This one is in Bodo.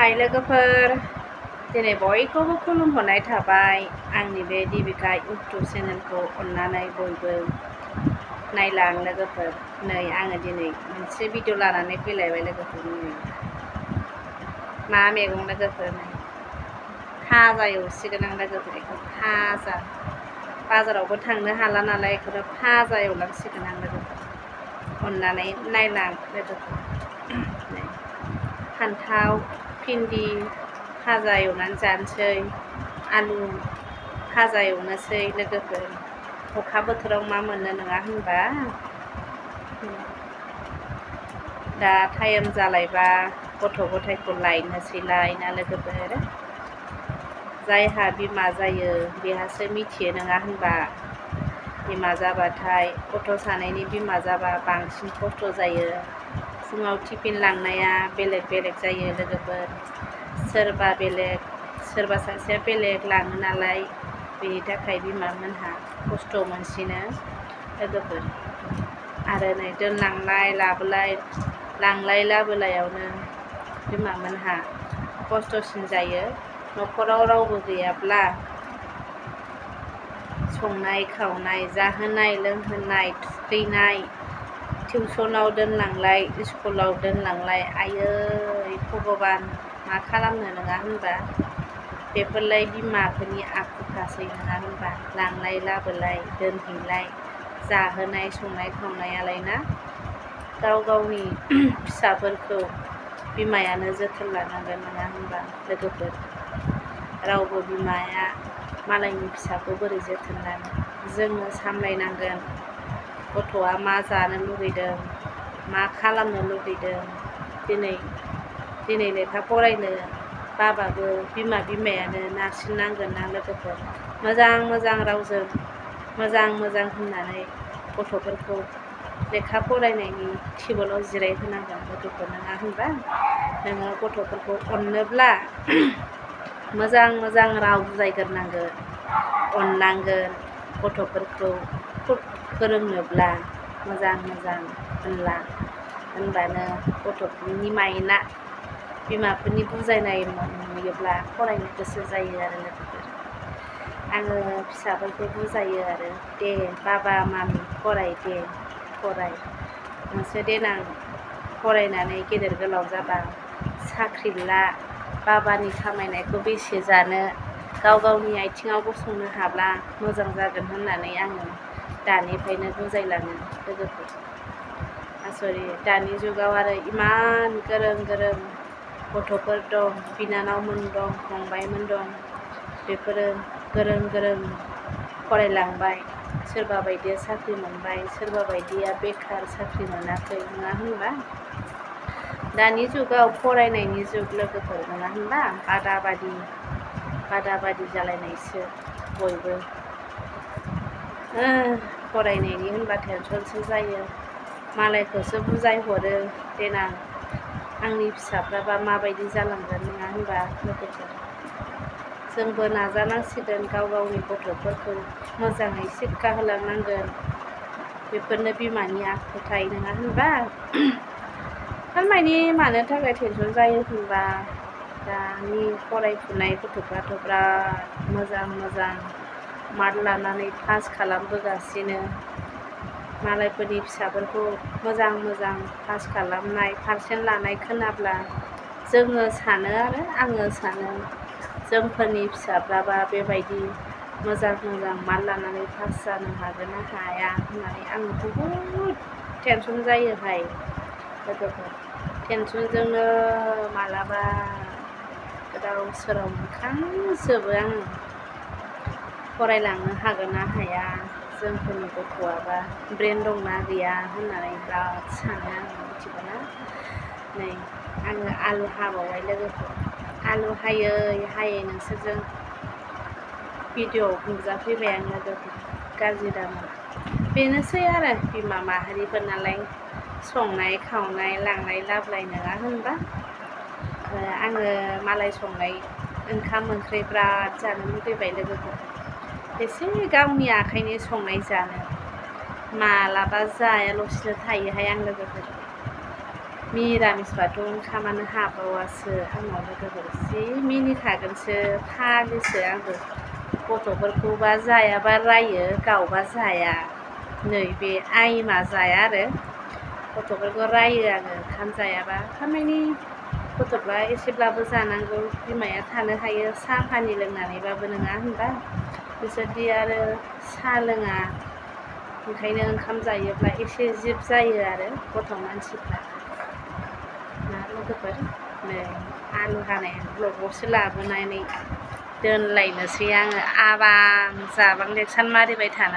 हाय लोगोफोर दिनै बयखौबो खुलुमहरनाय थाबाय आंनि बे दीपिका इउटुब चेनेलखौ अननानै बयबो नायलां लोगोफोर। नै आङो दिनै मोनसे भिडिअ लानानै फैलायबाय लोगोफोर। मा मैगं लोगोफोर नै फाजा एवसिगोन आं लोगोफोर। बेखौ फाजा बाजारावबो थांनो हाला नालाय बेखौनो फाजा एवलांसिगोन आं लोगोफोर। अननानै नायलां लोगोफोर। फान्थाव भिन्दि फाजा एवनानै जानोसै, आलु फाजा एवनोसै लोगोफोर। अखा बोथोराव मा मोनो नङा होनबा। दा टाइम जालायबा गथ' गथायखौ लायनोसैलाय ना लोगोफोर। जायहा बिमा जायो बेहासो मिथियो नङा होनबा। बिमा जाबाथाय गथ' सानैनि बिमा जाबा बांसिन खस्थ' जायो। फुङाव टिफिन लांनाया बेलेग बेलेग जायो लोगोफोर। सोरबा बेलेग सोरबा सासेया बेलेग लाङो नालाय बेनि थाखाय बिमामोनहा खस्थ' मोनसिनो लोगोफोर। आरो नै दोनलांलाय लाबोलाय लांलाय लाबोलायावनो बिमामोनहा खस्थ'सिन जायो। न'खराव रावबो गैयाब्ला संनाय खावनाय जाहोनाय लोंहोनाय थुखैनाय टिउसनाव दोनलांलाय स्कुलाव दोनलांलाय आयै भगबान मा खालामनो नङा होनबा। बेफोरलाय बिमाफोरनि आखुखासै नङा होनबा। लांलाय लाबोलाय दोनहैलाय जाहोनाय संनाय खावनायालाय ना। गाव गावनि फिसाफोरखौ बिमायानो जोथोन लानांगोन नङा होनबा लोगोफोर। रावबो बिमाया मालायनि फिसाखौ बोरै जोथोन लानो। जोंनो सामलायनांगोन गथ'आ मा जानो लुगैदों मा खालामनो लुगैदों। दिनै लेखा फरायनो बाबाबो बिमायानो नारसिननांगोन ना लोगोफोर। मोजां रावजों मोजां होननानै गथ'फोरखौ लेखा फरायनायनि टेबोलाव जिरायहोनांगोन गथ'फोर नङा होनबा। नोङो गथ'फोरखौ अननोब्ला मोजां राव बुजायग्रोनांगोन, अननांगोन। गथ'फोरखौ फोरोंनोब्ला मोजां होनबानो गथ'फोरनि माइन्दआ बिमाफोरनि बुजायनाय नुयोब्ला फरायनो गोसो जायो आरो लोगोफोर। आङो फिसाफोरखौ बुजायो आरो दे बाबा मामि फराय दे फराय। नोंसोर देनां फरायनानै गेदेर गोलाव जाबा साख्रि ला। बाबानि खामायनायखौ बेसे जानो। गाव गावनि आथिङाव गसंनो हाब्ला मोजां जागोन होननानै आङो दानिफ्रायनो बुजायलाङो लोगोफोर। आसरित दानि जुगाव आरो इमान गोरों गथ'फोर दं, बिनानावमोन दं, फंबायमोन दं। बेफोरो गोरों फरायलांबाय। सोरबा बायदिया साख्रि मोनबाय, सोरबा बायदिया बेखार साख्रि मोनाखै नङा होनबा। दानि जुगाव फरायनायनि जुग लोगोफोर नङा होनबा। बादा-बादि जालायनायसो बयबो। फरायनायनि होनबा टेनसनसो जायो। मालायखौसो बुजायहरो देनां आंनि फिसाफ्राबा माबायदि जालांगोन नङा होनबा लोगोफोर। जोंबो नाजानांसिगोन गाव गावनि गथ'फोरखौ मोजाङै सिक्का होलांनांगोन। बेफोरनो बिमानि आखुथाय नङा होनबा। थारमाने मानो थाखाय टेनसन जायो होनबा दानि फरायफुनाय गथ'फ्राथ' बिराद मोजां मार्क लानानै पास खालामबोगासिनो। मालायफोरनि फिसाफोरखौ मोजां पास खालामनाय पारसेन्ट लानाय खोनाब्ला आङो सानो जोंफोरनि फिसाफ्राबा बेबायदि मोजां मार्क लानानै पास जानो हागोन ना हाया होननानै आं बहुद टेनसन जायोहाय लोगोफोर। टेनसनजोंनो मालाबा गोदाव सोराव मोनखांजोबो आङो। फरायलांनो हागोन ना हाया, जोंफोरनि गथ'आबा ब्रेन दंना गैया होननानै बिराद सानो आङो मिथिगौना। नै आङो आलु हाबावबाय लोगोफोर। आलु हायै नोंसोरजों भिडिअ'आव नुजाफैबाय आं लोगोफोर। गाज्रि दामोन। बेनोसै आरो बिमा माहारिफोर नालाय संनाय खावनाय लांलाय लाबोलाय नङा होनबा। आङो मालाय संनाय ओंखाम ओंख्रि बिराद जानो लुगैबाय लोगोफोर। एसे गावनि आखाइनि संनाय जानो मालाबा जायाल'सिनो थायोहाय आं लोगोफोर। मिरामिसबाथ' ओंखामानो हाबावासो आंनाव लोगोफोर जि मिनिखागोनसो फाग्लिसो आंबो गथ'फोरखौबा जायाबा रायो गावबा जाया नैबे आइमा जाया आरो गथ'फोरखौ रायो आङो ओंखाम जायाबा थारमाने गथ'फ्रा एसेब्लाबो जानांगौ बिमाया थानो हायो साहा पानि लोंनानैबाबो नङा होनबा बिसोरदि आरो साहा लोङा ओंखायनो ओंखाम जायोब्ला एसे जिब जायो आरो गथ' मानसिफ्रा ना लोगोफोर नै आलु हानाय ब्लगआवसो लाबोनानै दोनलायनोसै आङो आबां जाबां लेक्सार मारिबाय थानानै